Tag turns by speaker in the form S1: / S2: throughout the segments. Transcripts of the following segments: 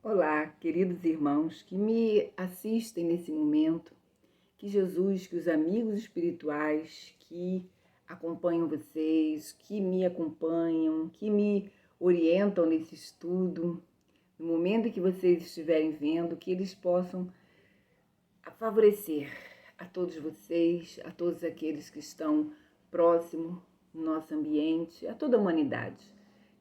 S1: Olá, queridos irmãos que me assistem nesse momento, que Jesus, que os amigos espirituais que acompanham vocês, que me acompanham, que me orientam nesse estudo, no momento em que vocês estiverem vendo, que eles possam favorecer a todos vocês, a todos aqueles que estão próximo no nosso ambiente, a toda a humanidade,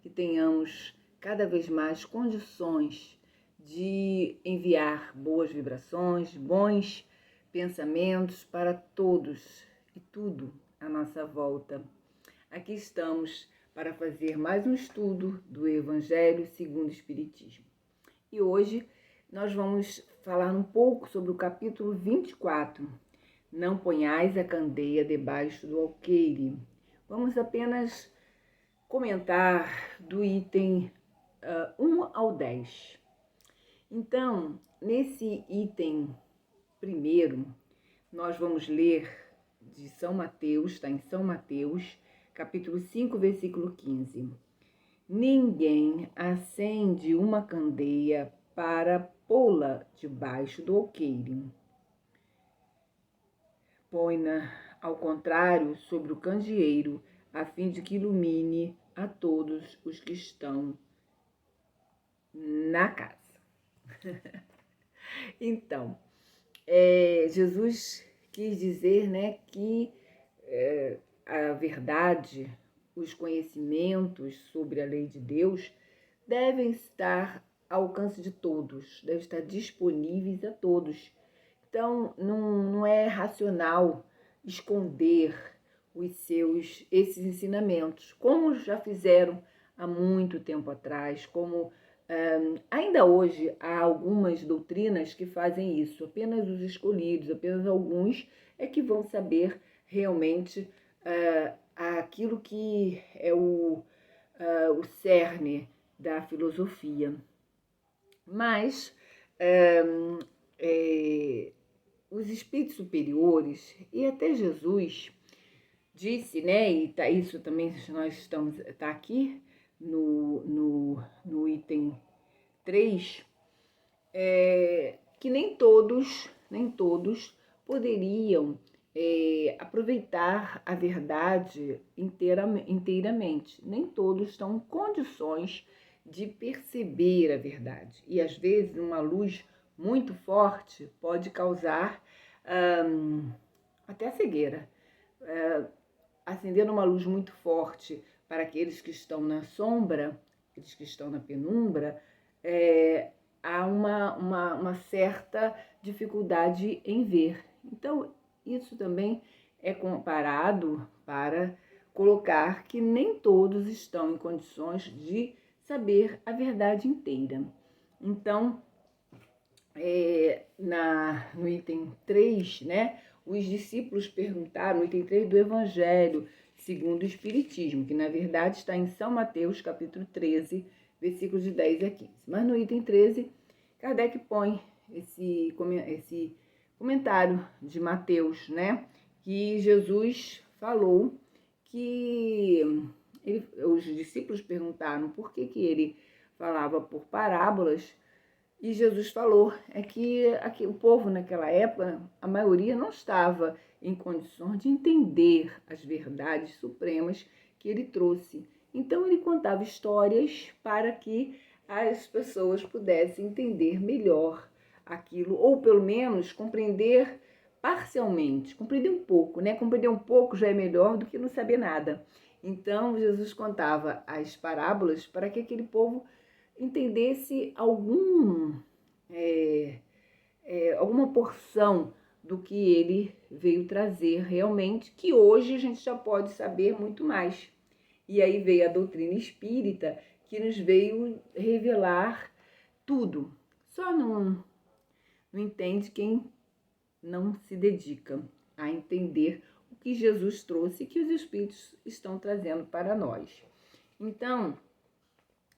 S1: que tenhamos cada vez mais condições de enviar boas vibrações, bons pensamentos para todos e tudo à nossa volta. Aqui estamos para fazer mais um estudo do Evangelho segundo o Espiritismo. E hoje nós vamos falar um pouco sobre o capítulo 24. Não ponhais a candeia debaixo do alqueire. Vamos apenas comentar do item 1 ao 10. Então, nesse item primeiro, nós vamos ler de São Mateus, está em São Mateus, capítulo 5, versículo 15. Ninguém acende uma candeia para pô-la debaixo do alqueire. Põe-na, ao contrário, sobre o candeeiro, a fim de que ilumine a todos os que estão na casa. Então, Jesus quis dizer, né, que a verdade, os conhecimentos sobre a lei de Deus devem estar ao alcance de todos, devem estar disponíveis a todos. Então, não é racional esconder esses ensinamentos, como já fizeram há muito tempo atrás, como ainda hoje há algumas doutrinas que fazem isso. Apenas os escolhidos, apenas alguns é que vão saber realmente aquilo que é o cerne da filosofia. Mas os espíritos superiores e até Jesus disse, né, e isso também nós está aqui no item 3, que nem todos poderiam aproveitar a verdade inteiramente. Nem todos estão em condições de perceber a verdade. E às vezes uma luz muito forte pode causar até cegueira. Acendendo uma luz muito forte para aqueles que estão na sombra, aqueles que estão na penumbra, há uma certa dificuldade em ver. Então, isso também é comparado para colocar que nem todos estão em condições de saber a verdade inteira. Então, no item 3, né, os discípulos perguntaram, no item 3 do Evangelho segundo o Espiritismo, que na verdade está em São Mateus, capítulo 13, versículos de 10 a 15. Mas no item 13, Kardec põe esse comentário de Mateus, né, que Jesus falou que os discípulos perguntaram por que ele falava por parábolas. E Jesus falou que o povo naquela época, a maioria não estava em condições de entender as verdades supremas que ele trouxe. Então ele contava histórias para que as pessoas pudessem entender melhor aquilo, ou pelo menos compreender parcialmente, compreender um pouco, né? Compreender um pouco já é melhor do que não saber nada. Então Jesus contava as parábolas para que aquele povo entendesse alguma porção do que ele veio trazer realmente, que hoje a gente já pode saber muito mais. E aí veio a doutrina espírita, que nos veio revelar tudo. Só não entende quem não se dedica a entender o que Jesus trouxe e que os espíritos estão trazendo para nós. Então,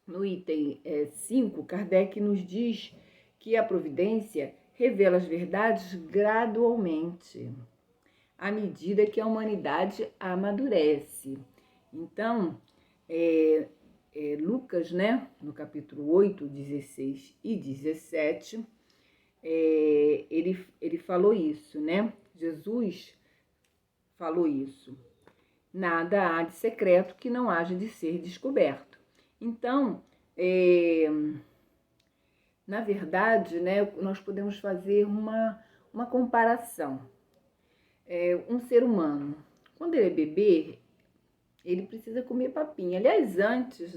S1: no item 5, Kardec nos diz que a providência revela as verdades gradualmente, à medida que a humanidade amadurece. Então, Lucas, né, no capítulo 8, 16 e 17, ele falou isso, né? Jesus falou isso. Nada há de secreto que não haja de ser descoberto. Então, na verdade, né, nós podemos fazer uma comparação. Um ser humano, quando ele é bebê, ele precisa comer papinha. Aliás, antes,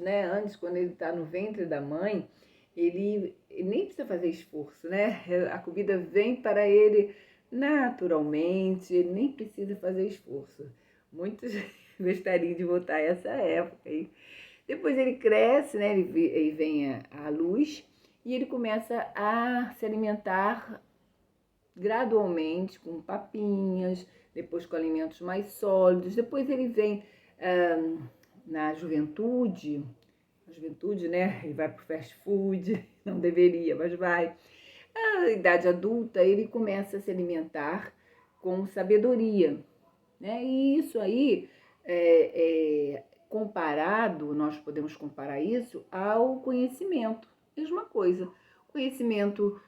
S1: quando ele está no ventre da mãe, ele nem precisa fazer esforço, né? A comida vem para ele naturalmente, ele nem precisa fazer esforço. Muitos gostariam de voltar a essa época. Hein? Depois ele cresce, né? Ele vem à luz e ele começa a se alimentar gradualmente com papinhas, depois com alimentos mais sólidos. Depois ele vem na juventude, né? Ele vai para o fast food, não deveria, mas vai. Na idade adulta, ele começa a se alimentar com sabedoria, né? E isso aí, comparado, nós podemos comparar isso ao conhecimento. Mesma coisa. Conhecimento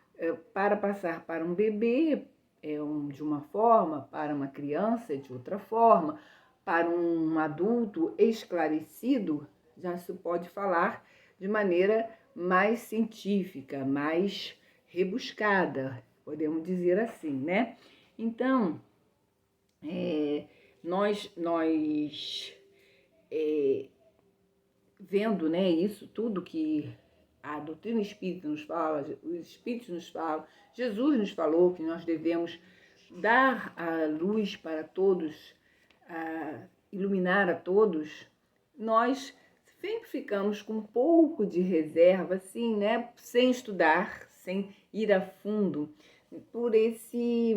S1: para passar para um bebê de uma forma, para uma criança de outra forma, para um adulto esclarecido, já se pode falar de maneira mais científica, mais rebuscada, podemos dizer assim, né? Então, nós vendo, né, isso tudo que a doutrina espírita nos fala, os espíritos nos falam, Jesus nos falou que nós devemos dar a luz para todos, iluminar a todos, nós sempre ficamos com um pouco de reserva, assim, né, sem estudar, sem ir a fundo, por esse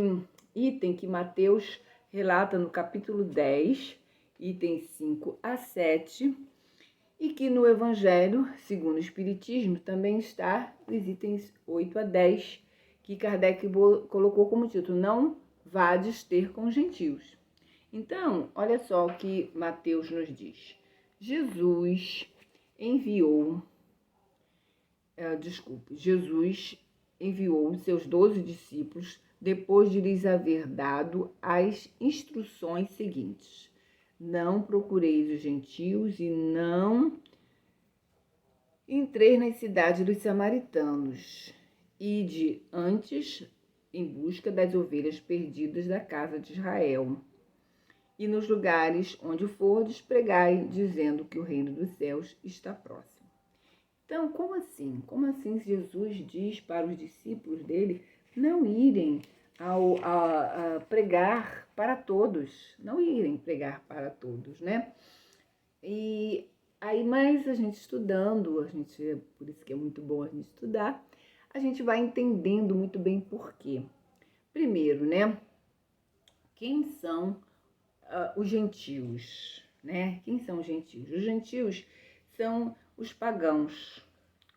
S1: item que Mateus relata no capítulo 10, itens 5 a 7, e que no Evangelho, segundo o Espiritismo, também está os itens 8 a 10, que Kardec colocou como título, não vades ter com gentios. Então, olha só o que Mateus nos diz. Jesus enviou os seus 12 discípulos depois de lhes haver dado as instruções seguintes. Não procureis os gentios e não entreis nas cidades dos samaritanos. Ide antes em busca das ovelhas perdidas da casa de Israel. E nos lugares onde fordes, pregai, dizendo que o reino dos céus está próximo. Então, como assim? Como assim Jesus diz para os discípulos dele não irem a pregar para todos, não irem pregar para todos, né? E aí, mais a gente estudando, por isso que é muito bom a gente estudar, a gente vai entendendo muito bem por quê. Primeiro, né? Quem são os gentios, né? Quem são os gentios? Os gentios são os pagãos,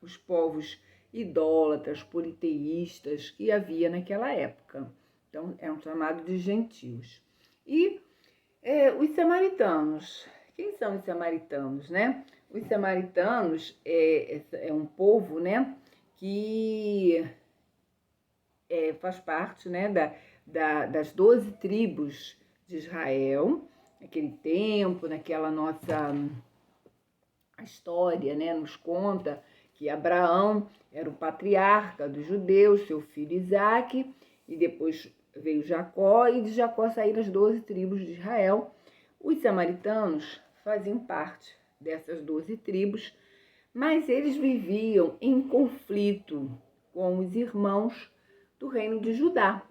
S1: os povos idólatras, politeístas que havia naquela época. Então, eram chamados de gentios. E os samaritanos. Quem são os samaritanos, né? Os samaritanos é um povo, né, que faz parte, né, das 12 tribos de Israel, naquele tempo, naquela nossa história, né, nos conta que Abraão era o patriarca dos judeus, seu filho Isaque, e depois veio Jacó, e de Jacó saíram as 12 tribos de Israel. Os samaritanos faziam parte dessas 12 tribos, mas eles viviam em conflito com os irmãos do reino de Judá.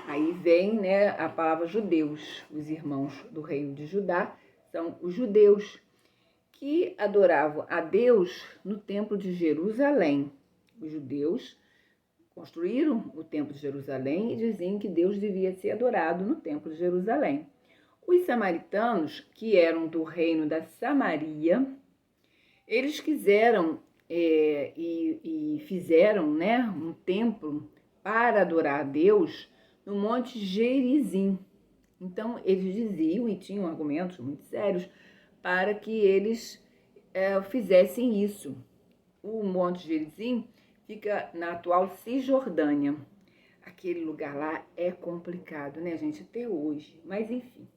S1: Aí vem, né, a palavra judeus. Os irmãos do reino de Judá são os judeus, que adoravam a Deus no templo de Jerusalém. Os judeus construíram o templo de Jerusalém e diziam que Deus devia ser adorado no templo de Jerusalém. Os samaritanos, que eram do reino da Samaria, eles quiseram e fizeram, né, um templo para adorar a Deus no Monte Gerizim. Então, eles diziam, e tinham argumentos muito sérios, para que eles fizessem isso. O Monte Gerizim fica na atual Cisjordânia. Aquele lugar lá é complicado, né, gente, até hoje. Mas enfim.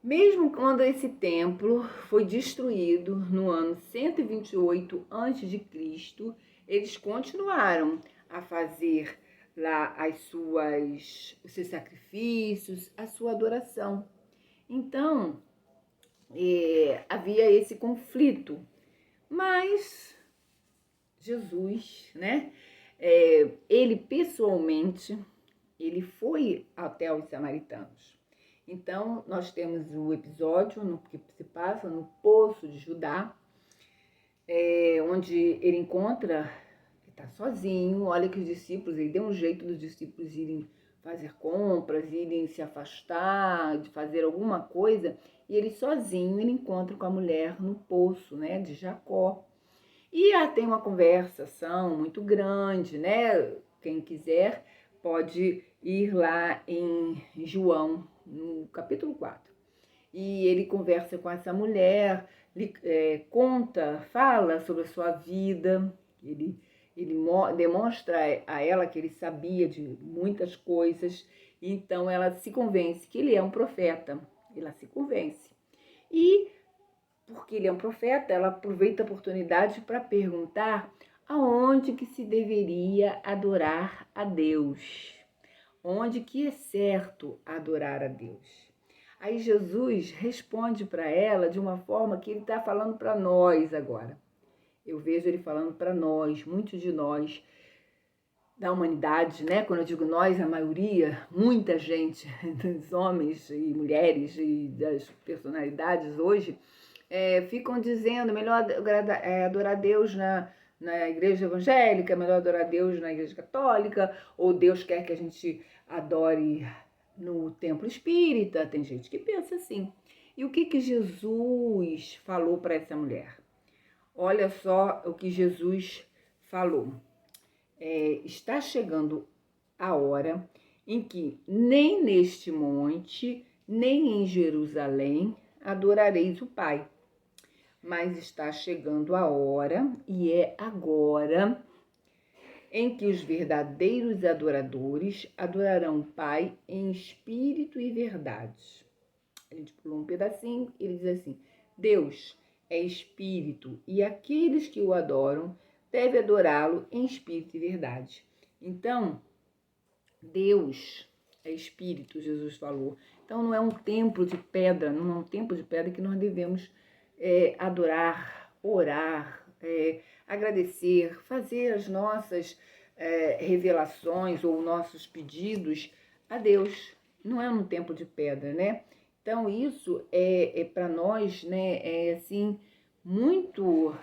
S1: Mesmo quando esse templo foi destruído no ano 128 a.C., eles continuaram a fazer lá os seus sacrifícios, a sua adoração. Então, havia esse conflito. Mas Jesus, né? Ele pessoalmente, ele foi até os samaritanos. Então, nós temos o episódio que se passa no Poço de Judá, onde ele encontra, ele está sozinho, olha que os discípulos, ele deu um jeito dos discípulos irem fazer compras, irem se afastar, de fazer alguma coisa, e ele sozinho, ele encontra com a mulher no poço, né, de Jacó. E tem uma conversação muito grande, né? Quem quiser pode ir lá em João, no capítulo 4. E ele conversa com essa mulher, fala sobre a sua vida, ele demonstra a ela que ele sabia de muitas coisas, então ela se convence que ele é um profeta, ela se convence. E porque ele é um profeta, ela aproveita a oportunidade para perguntar aonde que se deveria adorar a Deus. Onde que é certo adorar a Deus. Aí Jesus responde para ela de uma forma que ele está falando para nós agora. Eu vejo ele falando para nós, muitos de nós da humanidade, né? Quando eu digo nós, a maioria, muita gente, dos homens e mulheres e das personalidades hoje, ficam dizendo melhor adorar a Deus na igreja evangélica, melhor adorar a Deus na igreja católica, ou Deus quer que a gente adore no templo espírita. Tem gente que pensa assim. E o que Jesus falou para essa mulher? Olha só o que Jesus falou. Está chegando a hora em que nem neste monte, nem em Jerusalém adorareis o Pai. Mas está chegando a hora, e é agora, em que os verdadeiros adoradores adorarão o Pai em espírito e verdade. A gente pulou um pedacinho, ele diz assim: Deus é espírito, e aqueles que o adoram devem adorá-lo em espírito e verdade. Então, Deus é espírito, Jesus falou. Então, não é um templo de pedra, não é um templo de pedra que nós devemos adorar, orar, agradecer, fazer as nossas revelações ou nossos pedidos a Deus. Não é um templo de pedra, né? Então, isso para nós, né, assim, muito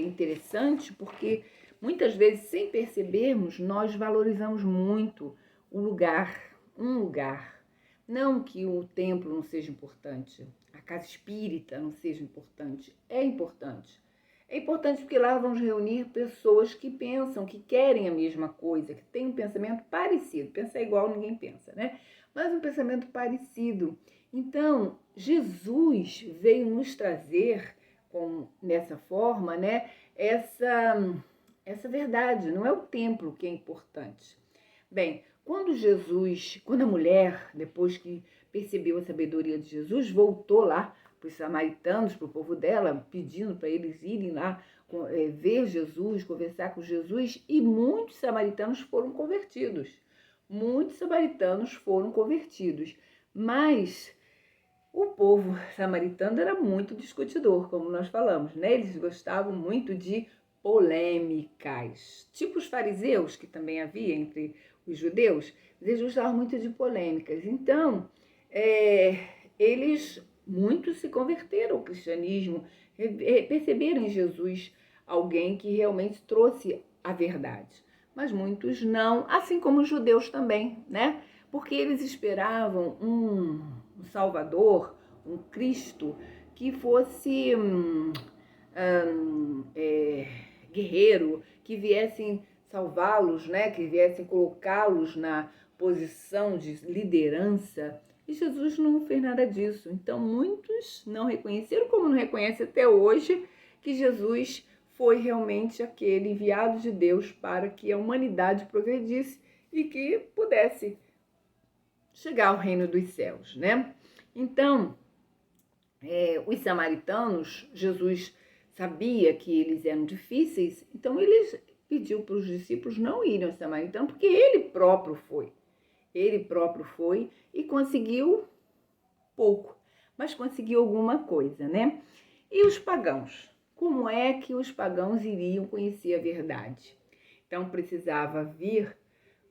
S1: interessante, porque muitas vezes, sem percebermos, nós valorizamos muito um lugar. Não que o templo não seja importante, a casa espírita não seja importante, é importante. É importante porque lá vamos reunir pessoas que pensam, que querem a mesma coisa, que têm um pensamento parecido. Pensar igual ninguém pensa, né? Mas um pensamento parecido. Então, Jesus veio nos trazer, nessa forma, né, essa verdade. Não é o templo que é importante. Bem, quando a mulher, depois que percebeu a sabedoria de Jesus, voltou lá para os samaritanos, para o povo dela, pedindo para eles irem lá ver Jesus, conversar com Jesus, e muitos samaritanos foram convertidos. Mas o povo samaritano era muito discutidor, como nós falamos, né? Eles gostavam muito de polêmicas. Tipo os fariseus, que também havia entre os judeus, eles gostavam muito de polêmicas. Então, muitos se converteram ao cristianismo, perceberam em Jesus alguém que realmente trouxe a verdade. Mas muitos não, assim como os judeus também, né? Porque eles esperavam um Salvador, um Cristo, que fosse guerreiro, que viessem salvá-los, né? Que viessem colocá-los na posição de liderança E Jesus não fez nada disso. Então, muitos não reconheceram, como não reconhece até hoje, que Jesus foi realmente aquele enviado de Deus para que a humanidade progredisse e que pudesse chegar ao reino dos céus, né? Então, os samaritanos, Jesus sabia que eles eram difíceis, então ele pediu para os discípulos não irem aos samaritanos, porque ele próprio foi. Ele próprio foi e conseguiu pouco, mas conseguiu alguma coisa, né? E os pagãos? Como é que os pagãos iriam conhecer a verdade? Então precisava vir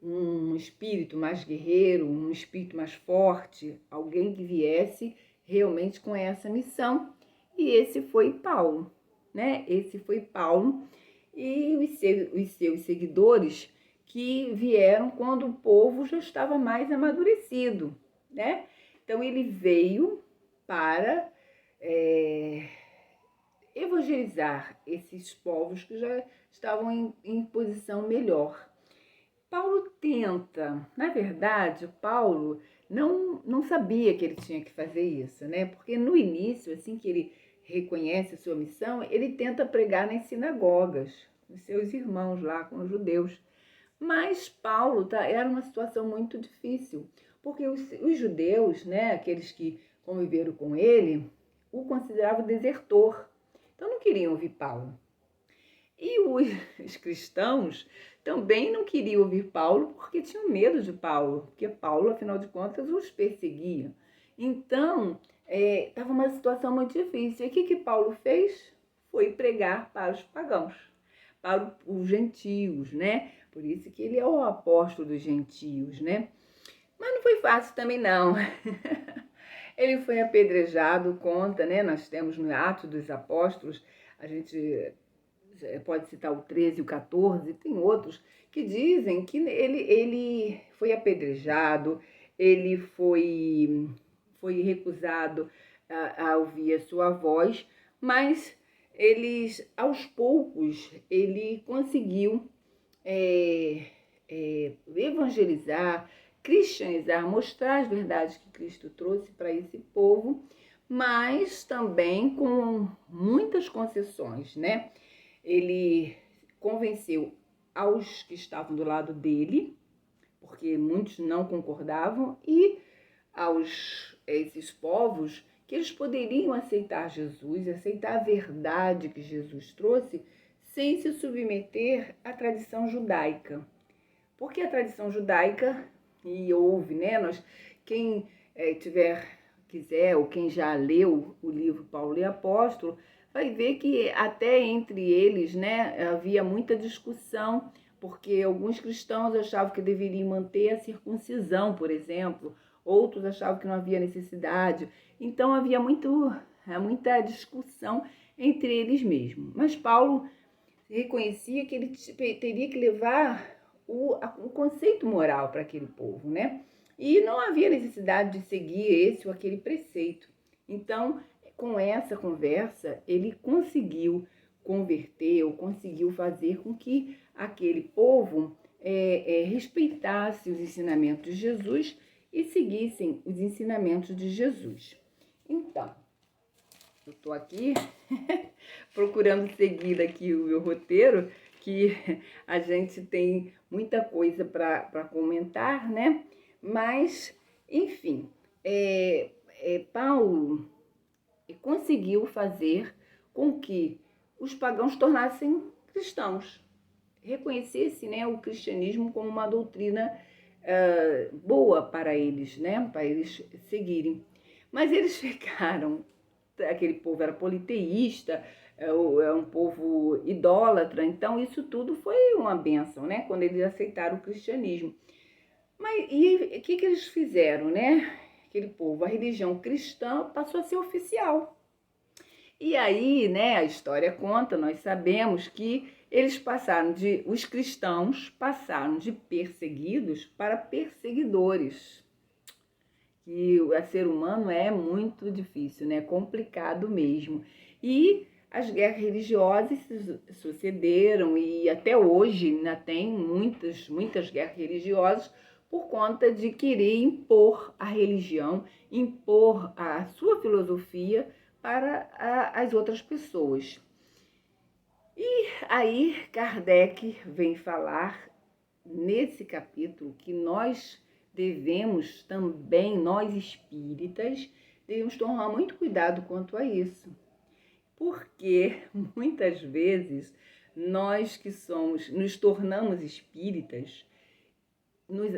S1: um espírito mais guerreiro, um espírito mais forte, alguém que viesse realmente com essa missão. E esse foi Paulo, né? Esse foi Paulo e os seus seguidores que vieram quando o povo já estava mais amadurecido, né? Então ele veio para evangelizar esses povos que já estavam em posição melhor. Paulo tenta, na verdade, Paulo não sabia que ele tinha que fazer isso, né? Porque no início, assim que ele reconhece a sua missão, ele tenta pregar nas sinagogas, com seus irmãos lá, com os judeus. Mas Paulo era uma situação muito difícil, porque os judeus, né, aqueles que conviveram com ele, o consideravam desertor. Então não queriam ouvir Paulo. E os cristãos também não queriam ouvir Paulo porque tinham medo de Paulo, porque Paulo, afinal de contas, os perseguia. Então, estava uma situação muito difícil. E o que Paulo fez? Foi pregar para os pagãos, para os gentios, né? Por isso que ele é o apóstolo dos gentios, né? Mas não foi fácil também, não. Ele foi apedrejado, conta, né? Nós temos no Atos dos Apóstolos, a gente pode citar o 13 e o 14, tem outros que dizem que ele foi apedrejado, ele foi recusado a ouvir a sua voz, mas aos poucos, ele conseguiu evangelizar, cristianizar, mostrar as verdades que Cristo trouxe para esse povo, mas também com muitas concessões, né? Ele convenceu aos que estavam do lado dele, porque muitos não concordavam, e aos esses povos que eles poderiam aceitar Jesus, aceitar a verdade que Jesus trouxe, sem se submeter à tradição judaica. Porque a tradição judaica, e houve, né? Quem quiser, ou quem já leu o livro Paulo e Apóstolo, vai ver que até entre eles, né, havia muita discussão, porque alguns cristãos achavam que deveriam manter a circuncisão, por exemplo, outros achavam que não havia necessidade. Então havia muita discussão entre eles mesmos. Mas Paulo reconhecia que ele teria que levar o conceito moral para aquele povo, né? E não havia necessidade de seguir esse ou aquele preceito. Então, com essa conversa, ele conseguiu converter, ou conseguiu fazer com que aquele povo respeitasse os ensinamentos de Jesus e seguissem os ensinamentos de Jesus. Então, eu estou aqui procurando seguir aqui o meu roteiro, que a gente tem muita coisa para comentar, né? Mas, enfim, Paulo conseguiu fazer com que os pagãos tornassem cristãos, reconhecesse, né, o cristianismo como uma doutrina boa para eles, né, para eles seguirem. Mas eles ficaram, aquele povo era politeísta, é um povo idólatra, então isso tudo foi uma bênção, né, quando eles aceitaram o cristianismo. Mas e o que eles fizeram, né? Aquele povo, a religião cristã passou a ser oficial. E aí, né, a história conta, nós sabemos que os cristãos passaram de perseguidos para perseguidores. Que o ser humano é muito difícil, né? Complicado mesmo. E as guerras religiosas sucederam e até hoje ainda tem muitas guerras religiosas, por conta de querer impor a religião, impor a sua filosofia para as outras pessoas. E aí Kardec vem falar nesse capítulo que nós devemos também, nós espíritas, devemos tomar muito cuidado quanto a isso. Porque muitas vezes nós que nos tornamos espíritas,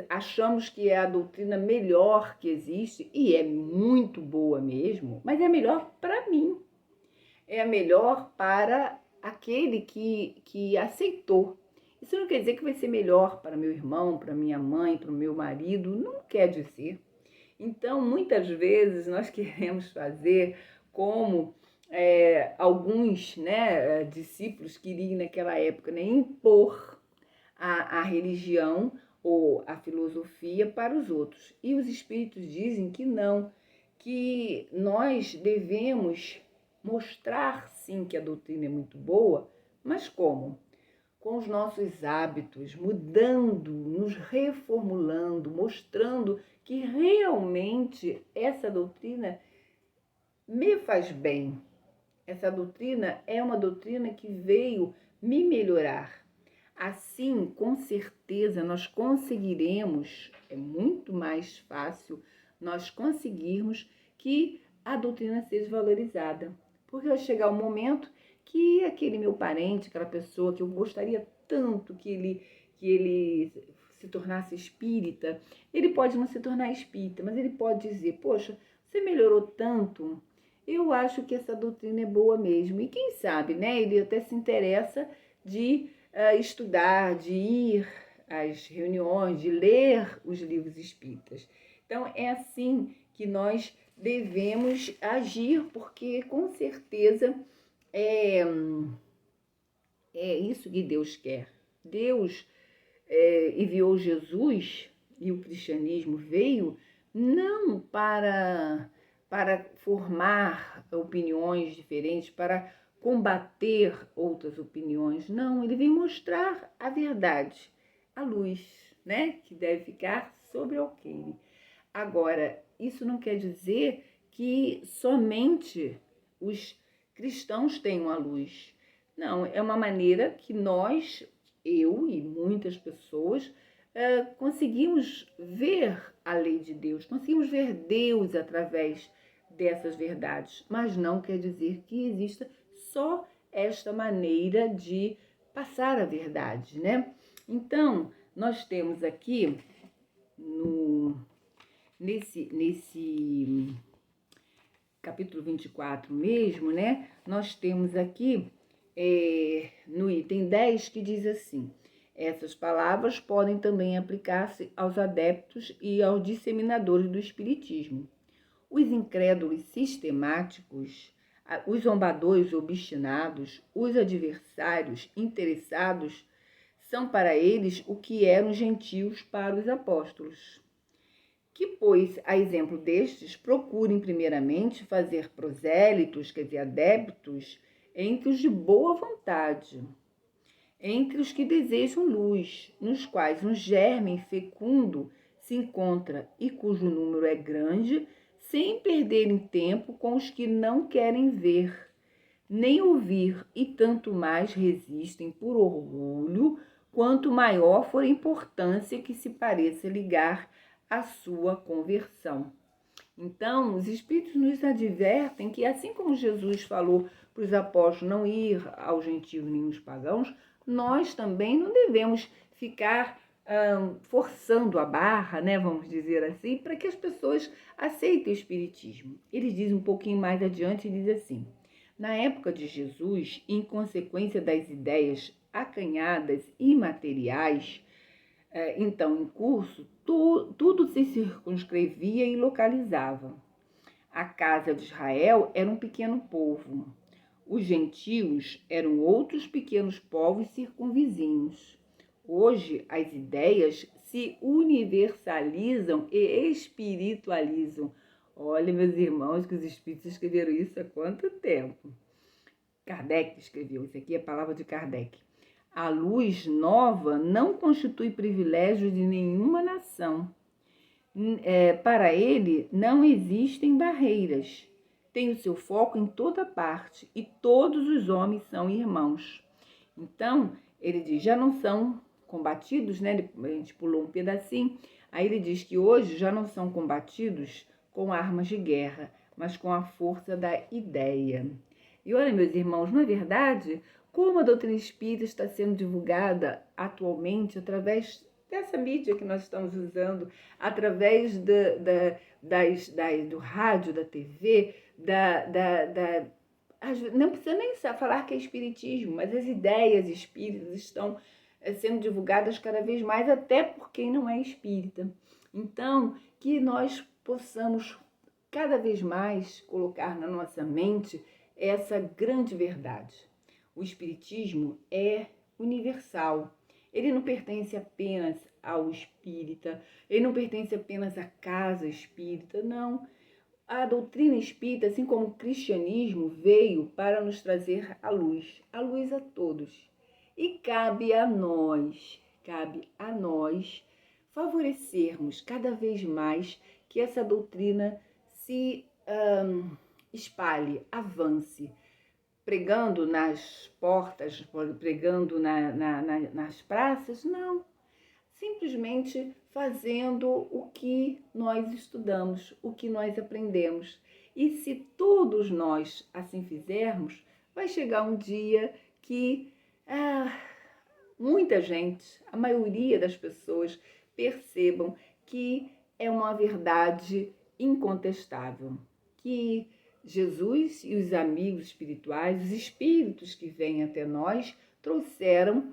S1: achamos que é a doutrina melhor que existe, e é muito boa mesmo, mas é a melhor para mim. É a melhor para aquele que aceitou. Isso não quer dizer que vai ser melhor para meu irmão, para minha mãe, para o meu marido, não quer dizer. Então, muitas vezes nós queremos fazer como alguns discípulos queriam naquela época, impor a religião ou a filosofia para os outros. E os espíritos dizem que não, que nós devemos mostrar sim que a doutrina é muito boa, mas como? Com os nossos hábitos, mudando, nos reformulando, mostrando que realmente essa doutrina me faz bem. Essa doutrina é uma doutrina que veio me melhorar. Assim, com certeza, nós conseguiremos, é muito mais fácil nós conseguirmos que a doutrina seja valorizada. Porque vai chegar o momento que aquele meu parente, aquela pessoa que eu gostaria tanto que ele se tornasse espírita, ele pode não se tornar espírita, mas ele pode dizer, poxa, você melhorou tanto, eu acho que essa doutrina é boa mesmo. E quem sabe, né, ele até se interessa de estudar, de ir às reuniões, de ler os livros espíritas. Então, é assim que nós devemos agir, porque com certeza é isso que Deus quer. Deus enviou Jesus e o cristianismo veio não para formar opiniões diferentes, para combater outras opiniões. Não, ele vem mostrar a verdade, a luz, né, que deve ficar sobre o alqueire. Agora, isso não quer dizer que somente os cristãos tenham a luz. Não, é uma maneira que nós, eu e muitas pessoas, conseguimos ver a lei de Deus, conseguimos ver Deus através dessas verdades, mas não quer dizer que exista só esta maneira de passar a verdade, né? Então, nós temos aqui nesse capítulo 24 mesmo, né? Nós temos aqui no item 10 que diz assim: essas palavras podem também aplicar-se aos adeptos e aos disseminadores do espiritismo. Os incrédulos sistemáticos, os zombadores obstinados, os adversários interessados, são para eles o que eram gentios para os apóstolos. Que, pois, a exemplo destes, procurem primeiramente fazer prosélitos, quer dizer, adeptos, entre os de boa vontade, entre os que desejam luz, nos quais um germe fecundo se encontra e cujo número é grande, sem perderem tempo com os que não querem ver, nem ouvir, e tanto mais resistem por orgulho, quanto maior for a importância que se pareça ligar à sua conversão. Então, os Espíritos nos advertem que, assim como Jesus falou para os apóstolos não ir aos gentios nem aos pagãos, nós também não devemos ficar forçando a barra, né, vamos dizer assim, para que as pessoas aceitem o Espiritismo. Ele diz um pouquinho mais adiante, diz assim: na época de Jesus, em consequência das ideias acanhadas e materiais, então em curso, tudo se circunscrevia e localizava. A casa de Israel era um pequeno povo. Os gentios eram outros pequenos povos circunvizinhos. Hoje, as ideias se universalizam e espiritualizam. Olha, meus irmãos, que os espíritos escreveram isso há quanto tempo? Kardec escreveu, isso aqui é a palavra de Kardec. A luz nova não constitui privilégio de nenhuma nação. Para ele, não existem barreiras. Tem o seu foco em toda parte e todos os homens são irmãos. Então, ele diz, já não são combatidos, né? A gente pulou um pedacinho. Aí ele diz que hoje já não são combatidos com armas de guerra, mas com a força da ideia. E olha, meus irmãos, na verdade, como a doutrina espírita está sendo divulgada atualmente através dessa mídia que nós estamos usando, através do rádio, da TV, não precisa nem falar que é espiritismo, mas as ideias espíritas estão sendo divulgadas cada vez mais, até por quem não é espírita. Então, que nós possamos cada vez mais colocar na nossa mente essa grande verdade. O espiritismo é universal. Ele não pertence apenas ao espírita, ele não pertence apenas à casa espírita, não. A doutrina espírita, assim como o cristianismo, veio para nos trazer a luz a todos. E cabe a nós favorecermos cada vez mais que essa doutrina se espalhe, avance, pregando nas portas, pregando nas praças, não. Simplesmente fazendo o que nós estudamos, o que nós aprendemos. E se todos nós assim fizermos, vai chegar um dia que muita gente, a maioria das pessoas, percebam que é uma verdade incontestável, que Jesus e os amigos espirituais, os espíritos que vêm até nós, trouxeram